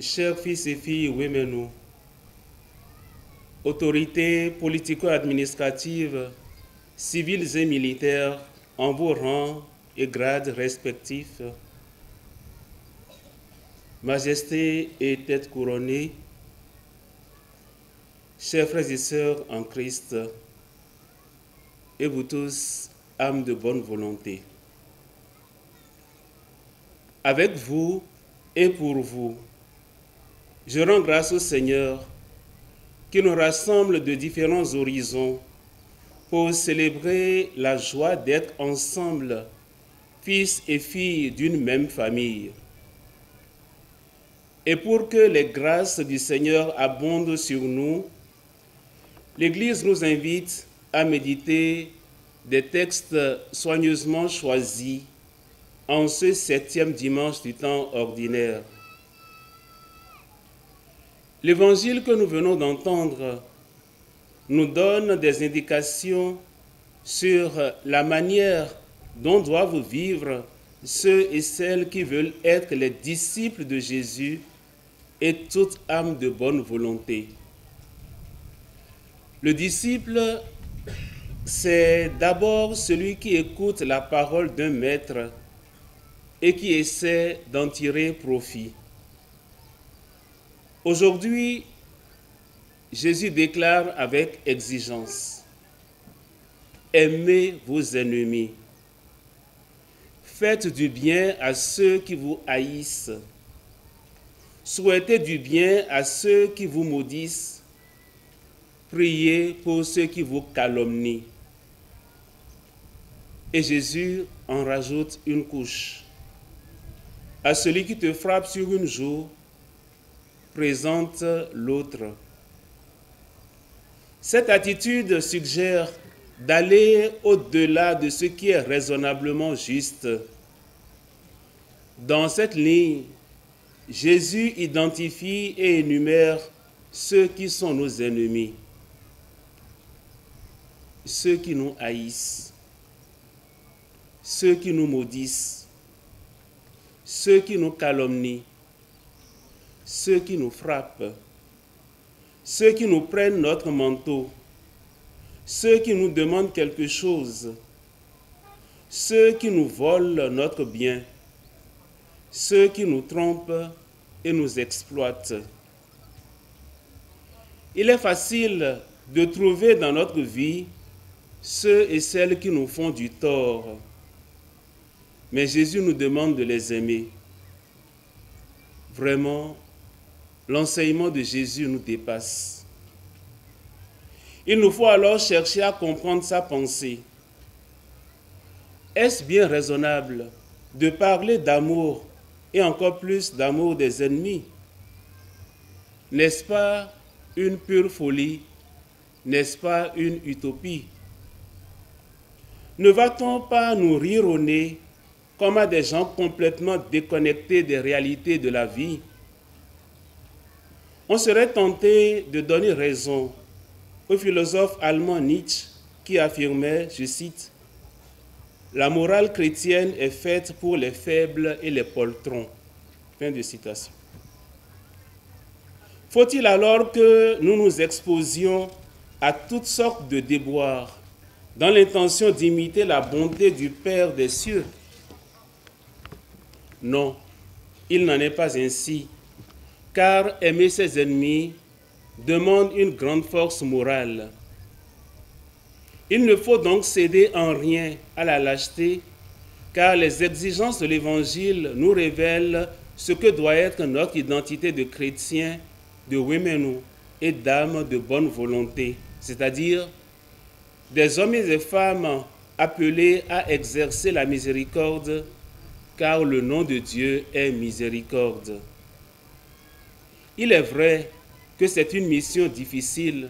Chers fils et filles Wemenu, autorités politico-administratives, civiles et militaires en vos rangs et grades respectifs, Majesté et tête couronnée, chers frères et sœurs en Christ, et vous tous, âmes de bonne volonté. Avec vous et pour vous, je rends grâce au Seigneur qui nous rassemble de différents horizons pour célébrer la joie d'être ensemble, fils et filles d'une même famille. Et pour que les grâces du Seigneur abondent sur nous, l'Église nous invite à méditer des textes soigneusement choisis en ce 7e dimanche du temps ordinaire. L'évangile que nous venons d'entendre nous donne des indications sur la manière dont doivent vivre ceux et celles qui veulent être les disciples de Jésus et toute âme de bonne volonté. Le disciple, c'est d'abord celui qui écoute la parole d'un maître et qui essaie d'en tirer profit. Aujourd'hui, Jésus déclare avec exigence: aimez vos ennemis, faites du bien à ceux qui vous haïssent, souhaitez du bien à ceux qui vous maudissent, priez pour ceux qui vous calomnient. Et Jésus en rajoute une couche: à celui qui te frappe sur une joue, présente l'autre. Cette attitude suggère d'aller au-delà de ce qui est raisonnablement juste. Dans cette ligne, Jésus identifie et énumère ceux qui sont nos ennemis, ceux qui nous haïssent, ceux qui nous maudissent, ceux qui nous calomnient, ceux qui nous frappent, ceux qui nous prennent notre manteau, ceux qui nous demandent quelque chose, ceux qui nous volent notre bien, ceux qui nous trompent et nous exploitent. Il est facile de trouver dans notre vie ceux et celles qui nous font du tort, mais Jésus nous demande de les aimer. Vraiment, l'enseignement de Jésus nous dépasse. Il nous faut alors chercher à comprendre sa pensée. Est-ce bien raisonnable de parler d'amour et encore plus d'amour des ennemis? N'est-ce pas une pure folie? N'est-ce pas une utopie? Ne va-t-on pas nous rire au nez comme à des gens complètement déconnectés des réalités de la vie? On serait tenté de donner raison au philosophe allemand Nietzsche qui affirmait, je cite, « La morale chrétienne est faite pour les faibles et les poltrons ». Fin de citation. Faut-il alors que nous nous exposions à toutes sortes de déboires dans l'intention d'imiter la bonté du Père des cieux? Non, il n'en est pas ainsi, car aimer ses ennemis demande une grande force morale. Il ne faut donc céder en rien à la lâcheté, car les exigences de l'Évangile nous révèlent ce que doit être notre identité de chrétien, de Wemenu et d'âme de bonne volonté, c'est-à-dire des hommes et des femmes appelés à exercer la miséricorde, car le nom de Dieu est miséricorde. Il est vrai que c'est une mission difficile,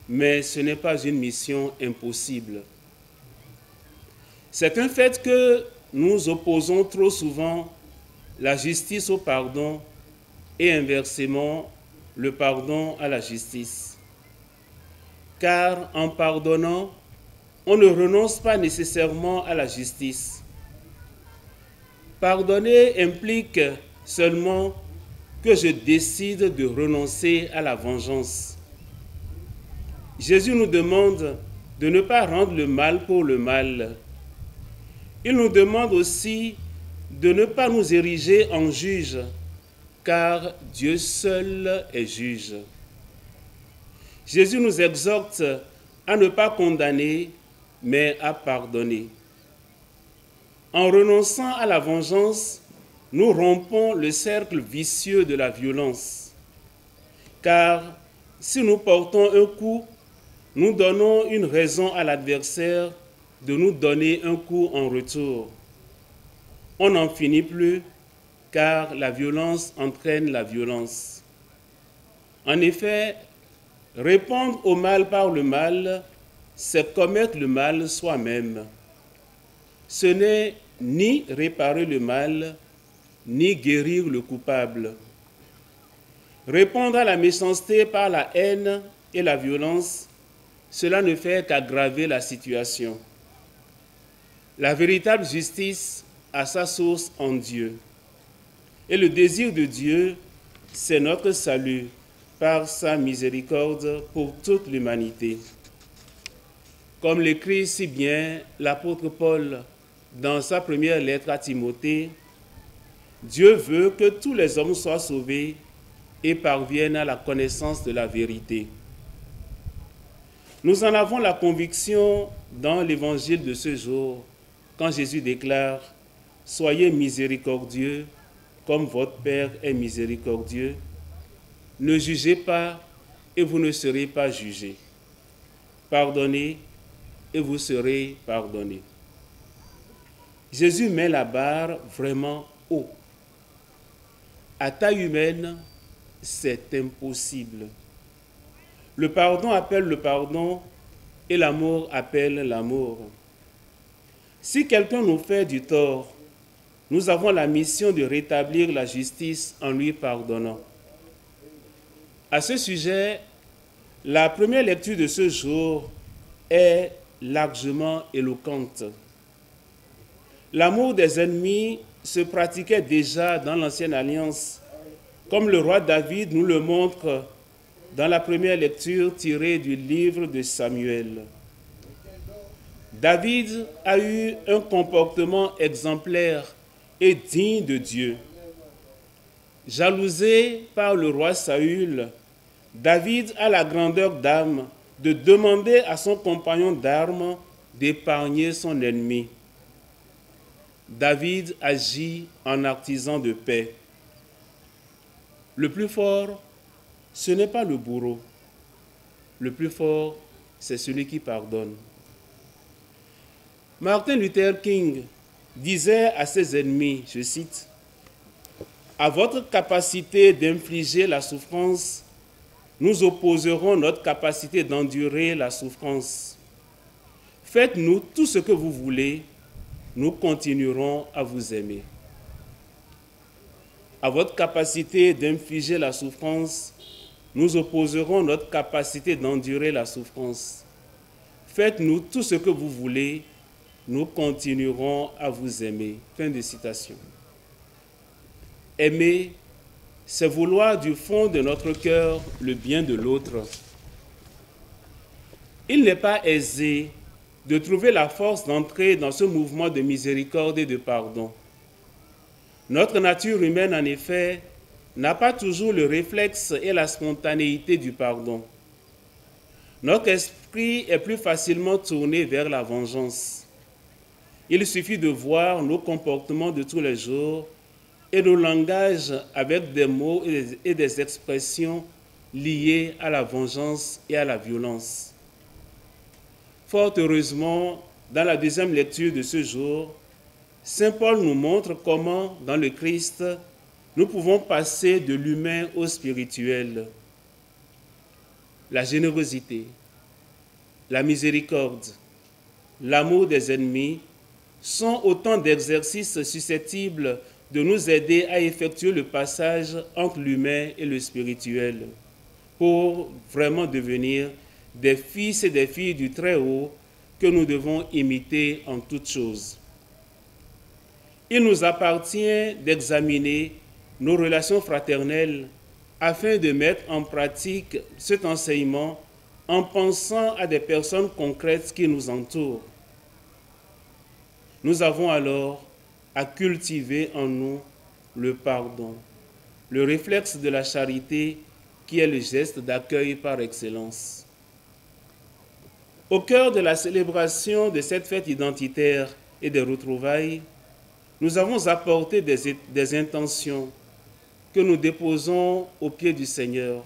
mais ce n'est pas une mission impossible. C'est un fait que nous opposons trop souvent la justice au pardon et inversement le pardon à la justice. Car en pardonnant, on ne renonce pas nécessairement à la justice. Pardonner implique seulement que je décide de renoncer à la vengeance. Jésus nous demande de ne pas rendre le mal pour le mal. Il nous demande aussi de ne pas nous ériger en juge, car Dieu seul est juge. Jésus nous exhorte à ne pas condamner, mais à pardonner. En renonçant à la vengeance, nous rompons le cercle vicieux de la violence. Car si nous portons un coup, nous donnons une raison à l'adversaire de nous donner un coup en retour. On n'en finit plus, car la violence entraîne la violence. En effet, répondre au mal par le mal, c'est commettre le mal soi-même. Ce n'est ni réparer le mal, ni guérir le coupable. Répondre à la méchanceté par la haine et la violence, cela ne fait qu'aggraver la situation. La véritable justice a sa source en Dieu. Et le désir de Dieu, c'est notre salut par sa miséricorde pour toute l'humanité. Comme l'écrit si bien l'apôtre Paul dans sa première lettre à Timothée, Dieu veut que tous les hommes soient sauvés et parviennent à la connaissance de la vérité. Nous en avons la conviction dans l'évangile de ce jour, quand Jésus déclare « Soyez miséricordieux, comme votre Père est miséricordieux. Ne jugez pas, et vous ne serez pas jugés. Pardonnez, et vous serez pardonnés. » Jésus met la barre vraiment haut. À taille humaine, c'est impossible. Le pardon appelle le pardon et l'amour appelle l'amour. Si quelqu'un nous fait du tort, nous avons la mission de rétablir la justice en lui pardonnant. À ce sujet, la première lecture de ce jour est largement éloquente. L'amour des ennemis se pratiquait déjà dans l'Ancienne Alliance, comme le roi David nous le montre dans la première lecture tirée du livre de Samuel. David a eu un comportement exemplaire et digne de Dieu. Jalousé par le roi Saül, David a la grandeur d'âme de demander à son compagnon d'armes d'épargner son ennemi. David agit en artisan de paix. Le plus fort, ce n'est pas le bourreau. Le plus fort, c'est celui qui pardonne. Martin Luther King disait à ses ennemis, je cite, « À votre capacité d'infliger la souffrance, nous opposerons notre capacité d'endurer la souffrance. Faites-nous tout ce que vous voulez, nous continuerons à vous aimer. » À votre capacité d'infliger la souffrance, nous opposerons notre capacité d'endurer la souffrance. Faites-nous tout ce que vous voulez, nous continuerons à vous aimer. Fin de citation. Aimer, c'est vouloir du fond de notre cœur le bien de l'autre. Il n'est pas aisé de trouver la force d'entrer dans ce mouvement de miséricorde et de pardon. Notre nature humaine, en effet, n'a pas toujours le réflexe et la spontanéité du pardon. Notre esprit est plus facilement tourné vers la vengeance. Il suffit de voir nos comportements de tous les jours et nos langages avec des mots et des expressions liées à la vengeance et à la violence. Fort heureusement, dans la deuxième lecture de ce jour, Saint Paul nous montre comment, dans le Christ, nous pouvons passer de l'humain au spirituel. La générosité, la miséricorde, l'amour des ennemis sont autant d'exercices susceptibles de nous aider à effectuer le passage entre l'humain et le spirituel pour vraiment devenir des fils et des filles du Très-Haut que nous devons imiter en toutes choses. Il nous appartient d'examiner nos relations fraternelles afin de mettre en pratique cet enseignement en pensant à des personnes concrètes qui nous entourent. Nous avons alors à cultiver en nous le pardon, le réflexe de la charité qui est le geste d'accueil par excellence. Au cœur de la célébration de cette fête identitaire et des retrouvailles, nous avons apporté des intentions que nous déposons aux pieds du Seigneur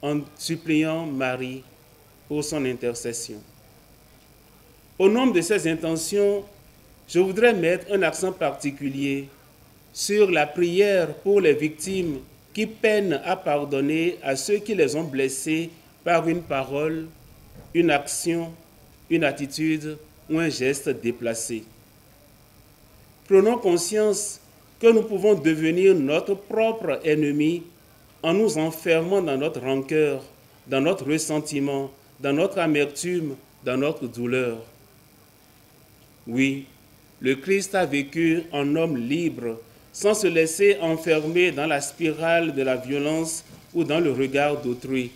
en suppliant Marie pour son intercession. Au nom de ces intentions, je voudrais mettre un accent particulier sur la prière pour les victimes qui peinent à pardonner à ceux qui les ont blessés par une parole, une action, une attitude ou un geste déplacé. Prenons conscience que nous pouvons devenir notre propre ennemi en nous enfermant dans notre rancœur, dans notre ressentiment, dans notre amertume, dans notre douleur. Oui, le Christ a vécu en homme libre, sans se laisser enfermer dans la spirale de la violence ou dans le regard d'autrui.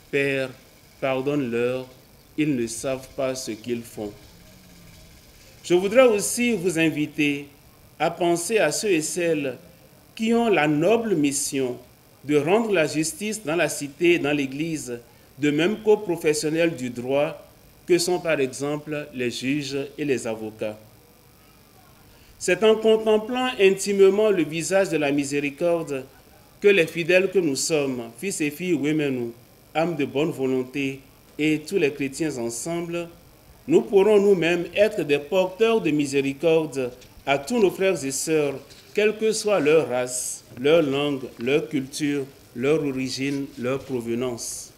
Père, pardonne-leur, ils ne savent pas ce qu'ils font. Je voudrais aussi vous inviter à penser à ceux et celles qui ont la noble mission de rendre la justice dans la cité et dans l'Église, de même qu'aux professionnels du droit, que sont par exemple les juges et les avocats. C'est en contemplant intimement le visage de la miséricorde que les fidèles que nous sommes, fils et filles Ouémenou, âmes de bonne volonté et tous les chrétiens ensemble, nous pourrons nous-mêmes être des porteurs de miséricorde à tous nos frères et sœurs, quelle que soit leur race, leur langue, leur culture, leur origine, leur provenance.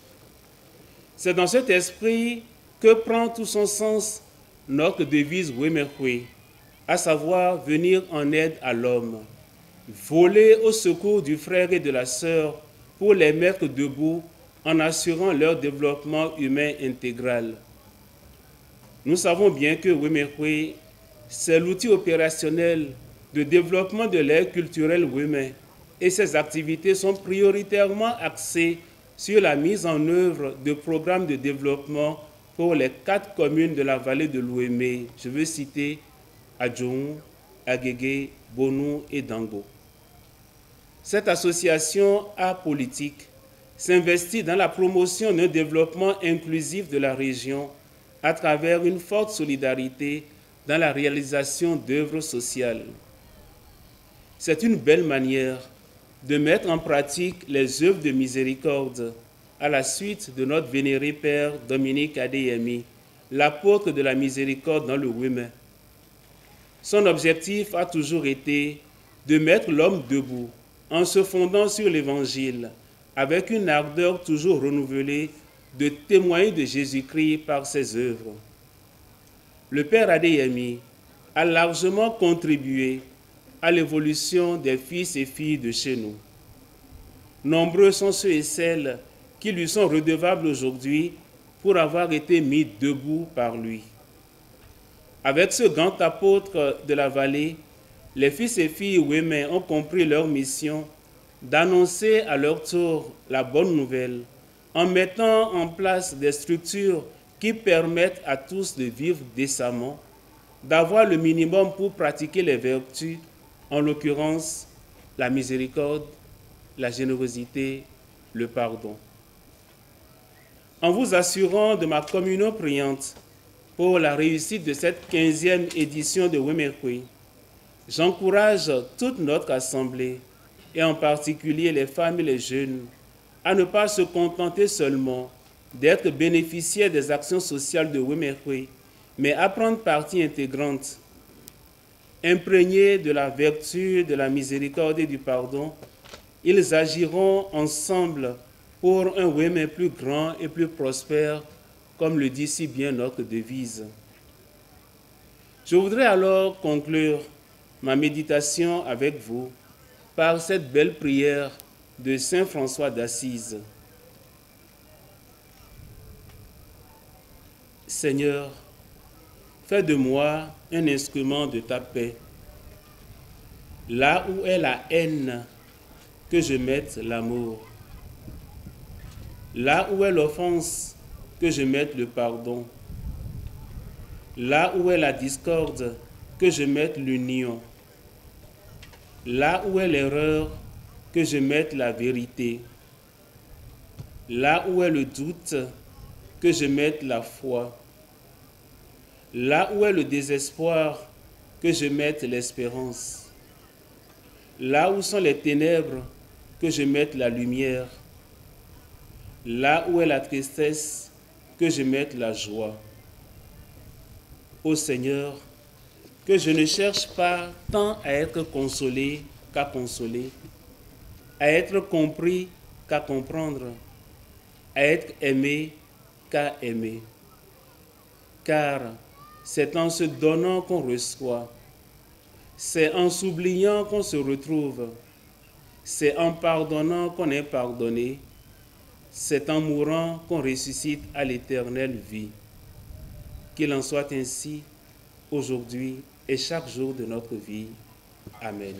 C'est dans cet esprit que prend tout son sens notre devise Wemekwe, à savoir venir en aide à l'homme, voler au secours du frère et de la sœur pour les mettre debout en assurant leur développement humain intégral. Nous savons bien que Wemekwe, c'est l'outil opérationnel de développement de l'ère culturelle Weme et ses activités sont prioritairement axées sur la mise en œuvre de programmes de développement pour les 4 communes de la vallée de l'Ouémé. Je veux citer Adjoum, Agégué, Bonou et Dango. Cette association apolitique s'investit dans la promotion d'un développement inclusif de la région à travers une forte solidarité dans la réalisation d'œuvres sociales. C'est une belle manière de mettre en pratique les œuvres de miséricorde à la suite de notre vénéré Père Dominique Adéyemi, l'apôtre de la miséricorde dans le Weme. Son objectif a toujours été de mettre l'homme debout en se fondant sur l'Évangile, avec une ardeur toujours renouvelée de témoigner de Jésus-Christ par ses œuvres. Le Père Adéyemi a largement contribué à l'évolution des fils et filles de chez nous. Nombreux sont ceux et celles qui lui sont redevables aujourd'hui pour avoir été mis debout par lui. Avec ce grand apôtre de la vallée, les fils et filles Weme ont compris leur mission d'annoncer à leur tour la bonne nouvelle en mettant en place des structures qui permettent à tous de vivre décemment, d'avoir le minimum pour pratiquer les vertus, en l'occurrence la miséricorde, la générosité, le pardon. En vous assurant de ma communion priante pour la réussite de cette 15e édition de Wemekwe, j'encourage toute notre assemblée, et en particulier les femmes et les jeunes, à ne pas se contenter seulement d'être bénéficiaires des actions sociales de Wemekwe, mais à prendre partie intégrante. Imprégnés de la vertu, de la miséricorde et du pardon, ils agiront ensemble pour un Weme plus grand et plus prospère, comme le dit si bien notre devise. Je voudrais alors conclure ma méditation avec vous par cette belle prière de Saint François d'Assise. Seigneur, fais de moi un instrument de ta paix. Là où est la haine, que je mette l'amour. Là où est l'offense, que je mette le pardon. Là où est la discorde, que je mette l'union. Là où est l'erreur, que je mette la vérité. Là où est le doute, que je mette la foi. Là où est le désespoir, que je mette l'espérance. Là où sont les ténèbres, que je mette la lumière. Là où est la tristesse, que je mette la joie. Ô Seigneur, que je ne cherche pas tant à être consolé qu'à consoler, à être compris qu'à comprendre, à être aimé qu'à aimer. Car c'est en se donnant qu'on reçoit, c'est en s'oubliant qu'on se retrouve, c'est en pardonnant qu'on est pardonné, c'est en mourant qu'on ressuscite à l'éternelle vie. Qu'il en soit ainsi aujourd'hui et chaque jour de notre vie. Amen.